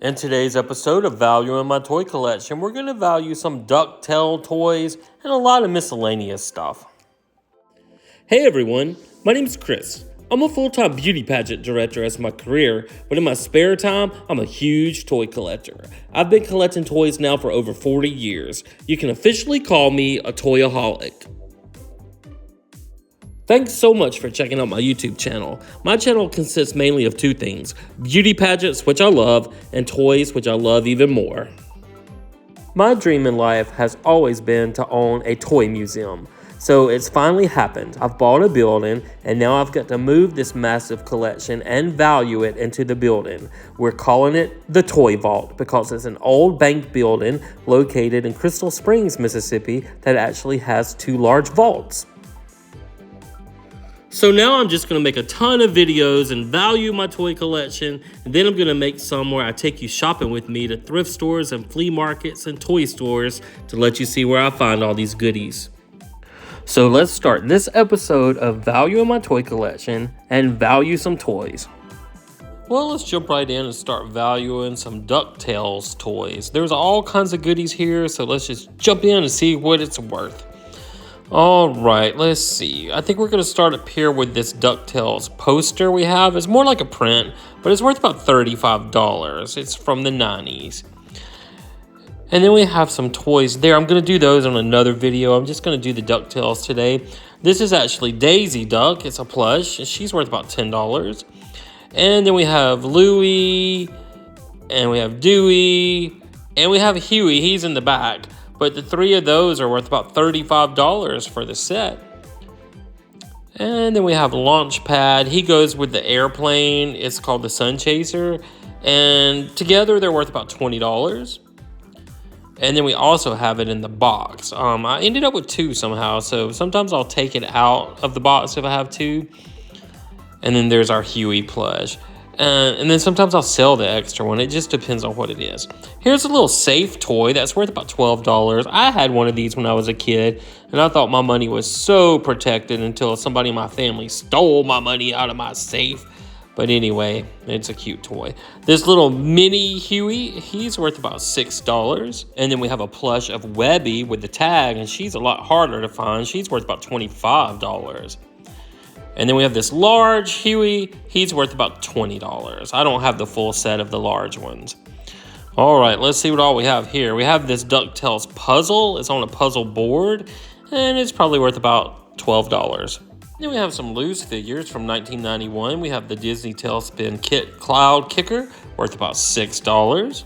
In today's episode of Value in My Toy Collection, we're going to value some DuckTale toys and a lot of miscellaneous stuff. Hey everyone, my name's Chris. I'm a full-time beauty pageant director as my career, but in my spare time, I'm a huge toy collector. I've been collecting toys now for over 40 years. You can officially call me a toyaholic. Thanks so much for checking out my YouTube channel. My channel consists mainly of two things: beauty pageants, which I love, and toys, which I love even more. My dream in life has always been to own a toy museum. So it's finally happened. I've bought a building, and now I've got to move this massive collection and value it into the building. We're calling it the Toy Vault because it's an old bank building located in Crystal Springs, Mississippi that actually has two large vaults. So now I'm just going to make a ton of videos and value my toy collection, and then I'm going to make some where I take you shopping with me to thrift stores and flea markets and toy stores to let you see where I find all these goodies. So let's start this episode of Value in My Toy Collection and value some toys. Well, let's jump right in and start valuing some DuckTales toys. There's all kinds of goodies here, so let's just jump in and see what it's worth. All right, let's see. I think we're going to start up here with this DuckTales poster we have. It's more like a print, but it's worth about $35. It's from the 90s. And then we have some toys there. I'm going to do those on another video. I'm just going to do the DuckTales today. This is actually Daisy Duck. It's a plush. She's worth about $10. And then we have Louie, and we have Dewey, and we have Huey. He's in the back. But the three of those are worth about $35 for the set. And then we have Launchpad. He goes with the airplane. It's called the Sun Chaser. And together they're worth about $20. And then we also have it in the box. I ended up with two somehow. So sometimes I'll take it out of the box if I have two. And then there's our Huey plush. And then sometimes I'll sell the extra one. It just depends on what it is. Here's a little safe toy that's worth about $12. I had one of these when I was a kid, and I thought my money was so protected until somebody in my family stole my money out of my safe. But anyway, it's a cute toy. This little mini Huey, he's worth about $6. And then we have a plush of Webby with the tag, and she's a lot harder to find. She's worth about $25. And then we have this large Huey. He's worth about $20. I don't have the full set of the large ones. All right, let's see what all we have here. We have this DuckTales puzzle. It's on a puzzle board, and it's probably worth about $12. Then we have some loose figures from 1991. We have the Disney Tailspin Kit Cloud Kicker, worth about $6.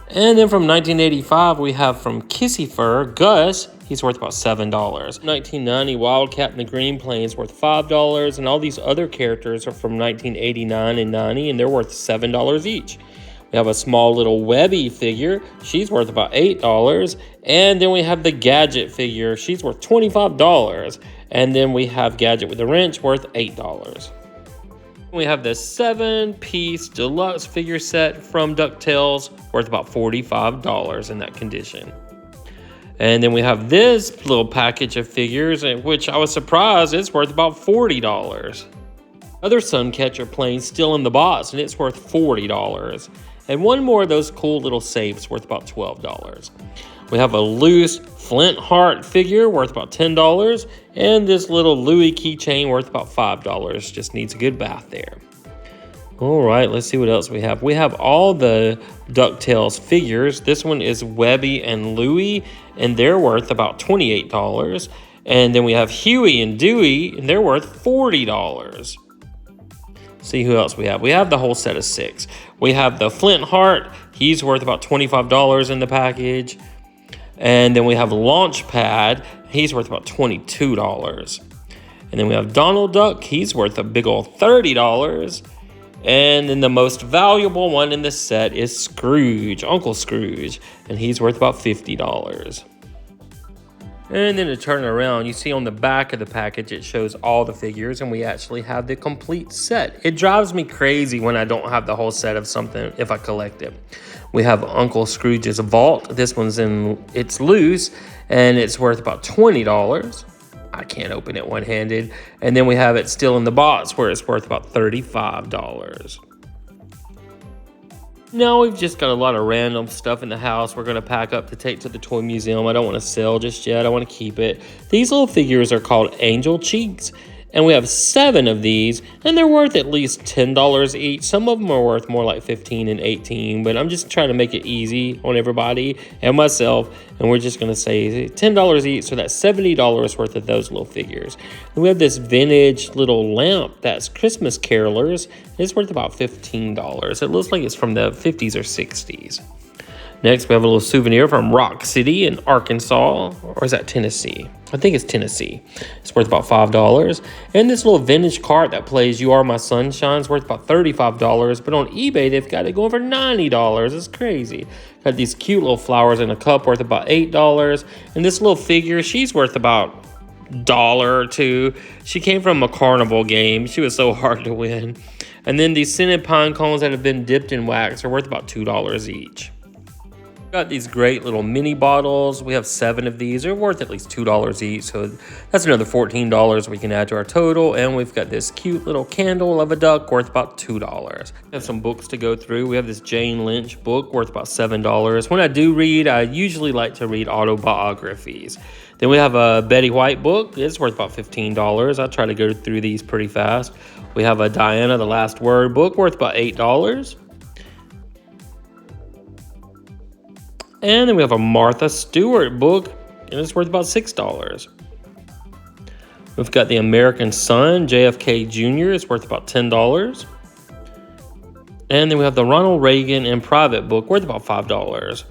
And then from 1985, we have from Kissy Fur, Gus. He's worth about $7. 1990, Wildcat and the Green Plains worth $5, and all these other characters are from 1989 and 90, and they're worth $7 each. We have a small little Webby figure. She's worth about $8. And then we have the Gadget figure. She's worth $25. And then we have Gadget with the wrench worth $8. We have this 7-piece deluxe figure set from DuckTales worth about $45 in that condition. And then we have this little package of figures, which I was surprised it's worth about $40. Other Suncatcher plane still in the box, and it's worth $40. And one more of those cool little safes worth about $12. We have a loose Flint Heart figure worth about $10, and this little Louie keychain worth about $5. Just needs a good bath there. All right, let's see what else we have. We have all the DuckTales figures. This one is Webby and Louie, and they're worth about $28. And then we have Huey and Dewey, and they're worth $40. See who else we have. We have the whole set of 6. We have the Flint Heart. He's worth about $25 in the package. And then we have Launchpad. He's worth about $22. And then we have Donald Duck. He's worth a big old $30. And then the most valuable one in the set is Scrooge, Uncle Scrooge, and he's worth about $50. And then to turn it around, you see on the back of the package, it shows all the figures, and we actually have the complete set. It drives me crazy when I don't have the whole set of something if I collect it. We have Uncle Scrooge's Vault. This one's it's loose, and it's worth about $20. I can't open it one-handed. And then we have it still in the box where it's worth about $35. No, we've just got a lot of random stuff in the house we're going to pack up to take to the toy museum. I don't want to sell just yet. I want to keep it. These little figures are called Angel Cheeks, and we have 7 of these, and they're worth at least $10 each. Some of them are worth more like $15 and $18, but I'm just trying to make it easy on everybody and myself, and we're just going to say $10 each, so that's $70 worth of those little figures. And we have this vintage little lamp that's Christmas Carolers. It's worth about $15. It looks like it's from the 50s or 60s. Next, we have a little souvenir from Rock City in Arkansas, or is that Tennessee? I think it's Tennessee. It's worth about $5. And this little vintage cart that plays You Are My Sunshine is worth about $35, but on eBay, they've got it going for $90. It's crazy. Got these cute little flowers in a cup worth about $8. And this little figure, she's worth about $1 or $2. She came from a carnival game. She was so hard to win. And then these scented pine cones that have been dipped in wax are worth about $2 each. Got these great little mini bottles. We have 7 of these. They're worth at least $2 each, so that's another $14 we can add to our total. And we've got this cute little candle of a duck worth about $2. We have some books to go through. We have this Jane Lynch book worth about $7. When I do read, I usually like to read autobiographies. Then we have a Betty White book. It's worth about $15. I try to go through these pretty fast. We have a Diana the Last Word book worth about $8. And then we have a Martha Stewart book, and it's worth about $6. We've got the American Son, JFK Jr. It's worth about $10. And then we have the Ronald Reagan in Private book, worth about $5.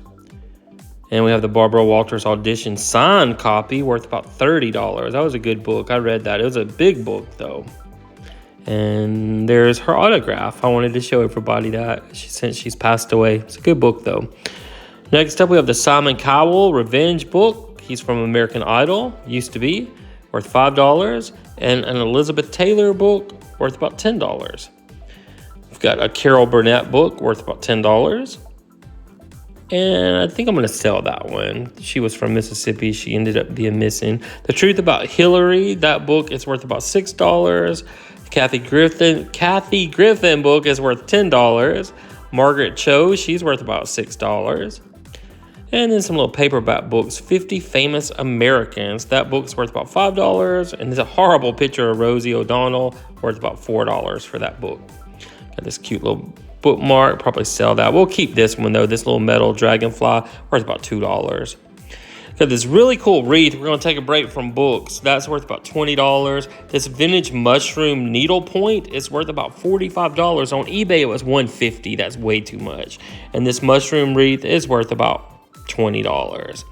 And we have the Barbara Walters Audition signed copy, worth about $30. That was a good book. I read that. It was a big book, though. And there's her autograph. I wanted to show everybody that since she's passed away. It's a good book, though. Next up, we have the Simon Cowell Revenge book. He's from American Idol, used to be, worth $5. And an Elizabeth Taylor book, worth about $10. We've got a Carol Burnett book, worth about $10. And I think I'm going to sell that one. She was from Mississippi. She ended up being missing. The Truth About Hillary, that book is worth about $6. Kathy Griffin book is worth $10. Margaret Cho, she's worth about $6. And then some little paperback books, 50 Famous Americans. That book's worth about $5. And there's a horrible picture of Rosie O'Donnell, worth about $4 for that book. Got this cute little bookmark, probably sell that. We'll keep this one though, this little metal dragonfly, worth about $2. Got this really cool wreath. We're going to take a break from books. That's worth about $20. This vintage mushroom needlepoint is worth about $45. On eBay, it was $150. That's way too much. And this mushroom wreath is worth about $20.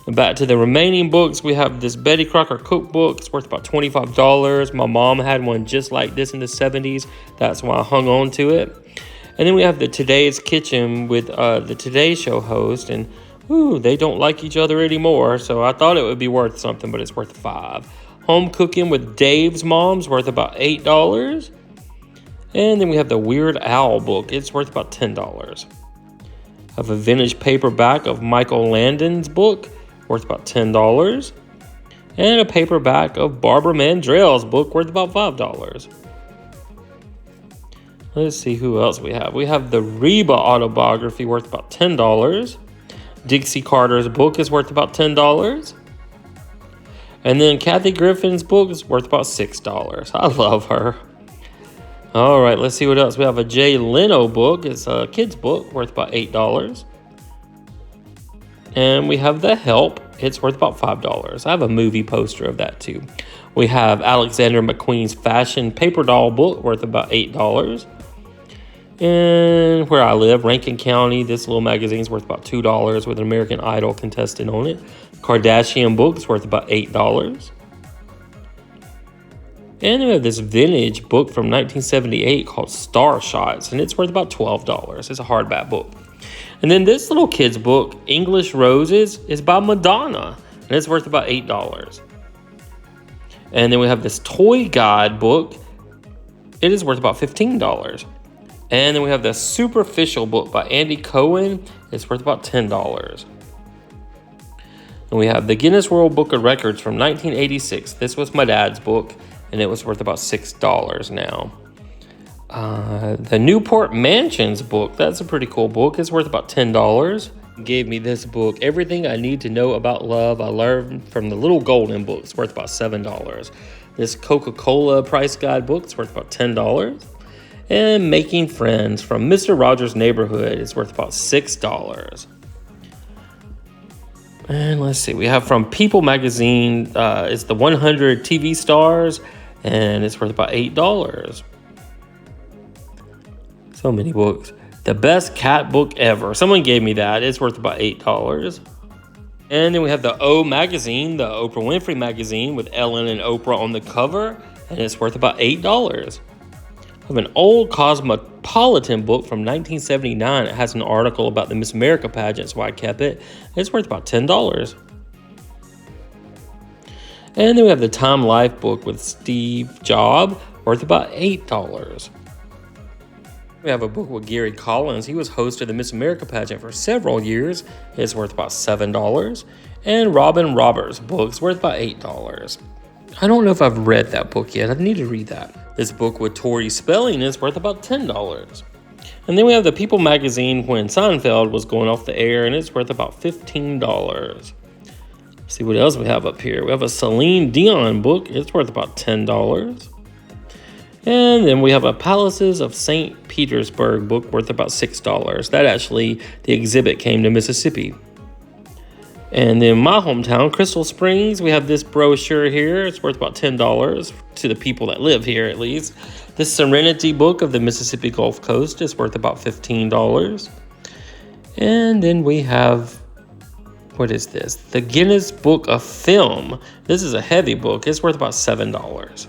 Back to the remaining books, we have this Betty Crocker cookbook. It's worth about $25. My mom had one just like this in the 70s. That's why I hung on to it. And then we have the Today's Kitchen with the Today Show host. And they don't like each other anymore. So I thought it would be worth something, but it's worth $5. Home Cooking with Dave's Mom's worth about $8. And then we have the Weird Owl book. It's worth about $10. I have a vintage paperback of Michael Landon's book, worth about $10. And a paperback of Barbara Mandrell's book, worth about $5. Let's see who else we have. We have the Reba autobiography, worth about $10. Dixie Carter's book is worth about $10. And then Kathy Griffin's book is worth about $6. I love her. All right, let's see what else. We have a Jay Leno book. It's a kid's book, worth about $8. And we have The Help. It's worth about $5. I have a movie poster of that too. We have Alexander McQueen's fashion paper doll book, worth about $8. And where I live, Rankin County, this little magazine is worth about $2 with an American Idol contestant on it. Kardashian book is worth about $8. And we have this vintage book from 1978 called Star Shots, and it's worth about $12. It's a hardback book. And then this little kid's book, English Roses, is by Madonna, and it's worth about $8. And then we have this toy guide book. It is worth about $15. And then we have the Superficial book by Andy Cohen. It's worth about $10. And we have the Guinness World Book of Records from 1986. This was my dad's book, and it was worth about $6 now. The Newport Mansions book, that's a pretty cool book. It's worth about $10. Gave me this book, Everything I Need to Know About Love I Learned from the Little Golden Book. It's worth about $7. This Coca-Cola price guide book is worth about $10. And Making Friends from Mr. Rogers' Neighborhood is worth about $6. And let's see, we have from People Magazine, it's the 100 TV Stars, and it's worth about $8. So many books. The Best Cat Book Ever. Someone gave me that. It's worth about $8. And then we have the O Magazine, the Oprah Winfrey Magazine with Ellen and Oprah on the cover, and it's worth about $8. I have an old Cosmopolitan book from 1979. It has an article about the Miss America pageant, so I kept it. It's worth about $10. And then we have the Time Life book with Steve Jobs, worth about $8. We have a book with Gary Collins. He was host of the Miss America pageant for several years. It's worth about $7. And Robin Roberts' book's worth about $8. I don't know if I've read that book yet. I need to read that. This book with Tori Spelling is worth about $10. And then we have the People Magazine when Seinfeld was going off the air, and it's worth about $15. Let's see what else we have up here. We have a Celine Dion book. It's worth about $10. And then we have a Palaces of St. Petersburg book worth about $6. That actually, the exhibit came to Mississippi. And then my hometown, Crystal Springs, we have this brochure here. It's worth about $10 to the people that live here, at least. The Serenity book of the Mississippi Gulf Coast is worth about $15. And then we have, what is this? The Guinness Book of Film. This is a heavy book. It's worth about $7.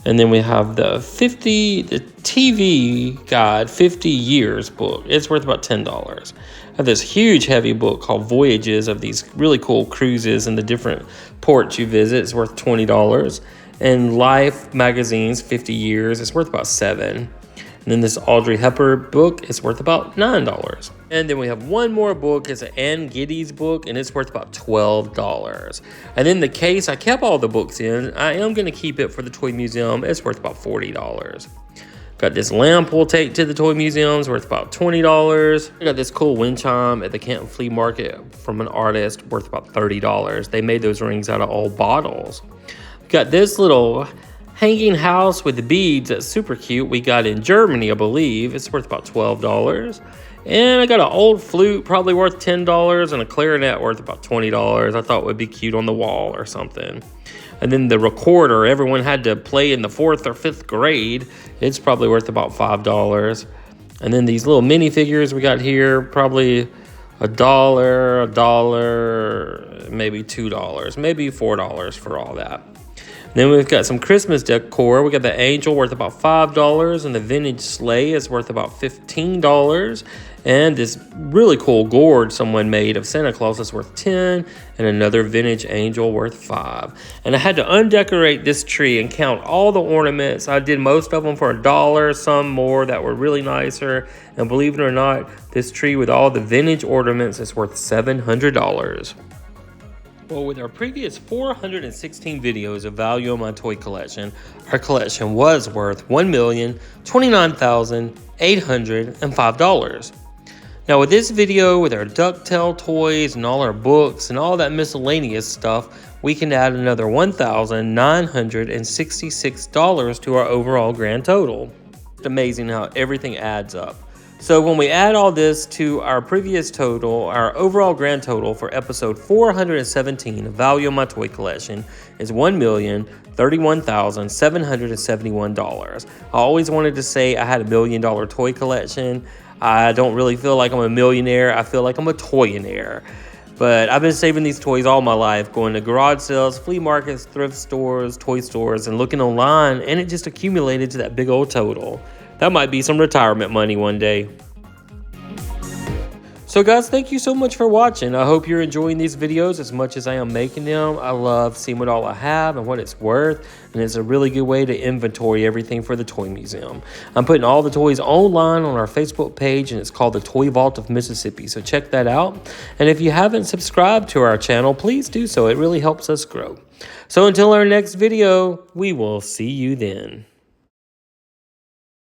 And then we have the TV Guide 50 Years book. It's worth about $10. I have this huge heavy book called Voyages of these really cool cruises and the different ports you visit. It's worth $20. And Life Magazine's 50 Years, it's worth about $7. And then this Audrey Hepburn book is worth about $9. And then we have one more book. It's an Ann Geddes book, and it's worth about $12. And then the case, I kept all the books in. I am going to keep it for the Toy Museum. It's worth about $40. Got this lamp we'll take to the Toy Museum. It's worth about $20. I got this cool wind chime at the Canton Flea Market from an artist worth about $30. They made those rings out of old bottles. Got this little hanging house with the beads that's super cute. We got in Germany, I believe. It's worth about $12. And I got an old flute, probably worth $10, and a clarinet worth about $20. I thought would be cute on the wall or something. And then the recorder, everyone had to play in the 4th or 5th grade. It's probably worth about $5. And then these little minifigures we got here, probably $1, maybe $2, maybe $4 for all that. Then we've got some Christmas decor. We got the angel worth about $5, and the vintage sleigh is worth about $15. And this really cool gourd someone made of Santa Claus is worth $10, and another vintage angel worth $5. And I had to undecorate this tree and count all the ornaments. I did most of them for $1, some more that were really nicer. And believe it or not, this tree with all the vintage ornaments is worth $700. Well, with our previous 416 videos of value on my toy collection, our collection was worth $1,029,805. Now with this video, with our DuckTale toys and all our books and all that miscellaneous stuff, we can add another $1,966 to our overall grand total. It's amazing how everything adds up. So when we add all this to our previous total, our overall grand total for episode 417 of Value of My Toy Collection is $1,031,771. I always wanted to say I had $1 million toy collection. I don't really feel like I'm a millionaire. I feel like I'm a toyonaire. But I've been saving these toys all my life, going to garage sales, flea markets, thrift stores, toy stores, and looking online, and it just accumulated to that big old total. That might be some retirement money one day. So guys, thank you so much for watching. I hope you're enjoying these videos as much as I am making them. I love seeing what all I have and what it's worth, and it's a really good way to inventory everything for the Toy Museum. I'm putting all the toys online on our Facebook page, and it's called the Toy Vault of Mississippi, so check that out. And if you haven't subscribed to our channel, please do so. It really helps us grow. So until our next video, we will see you then.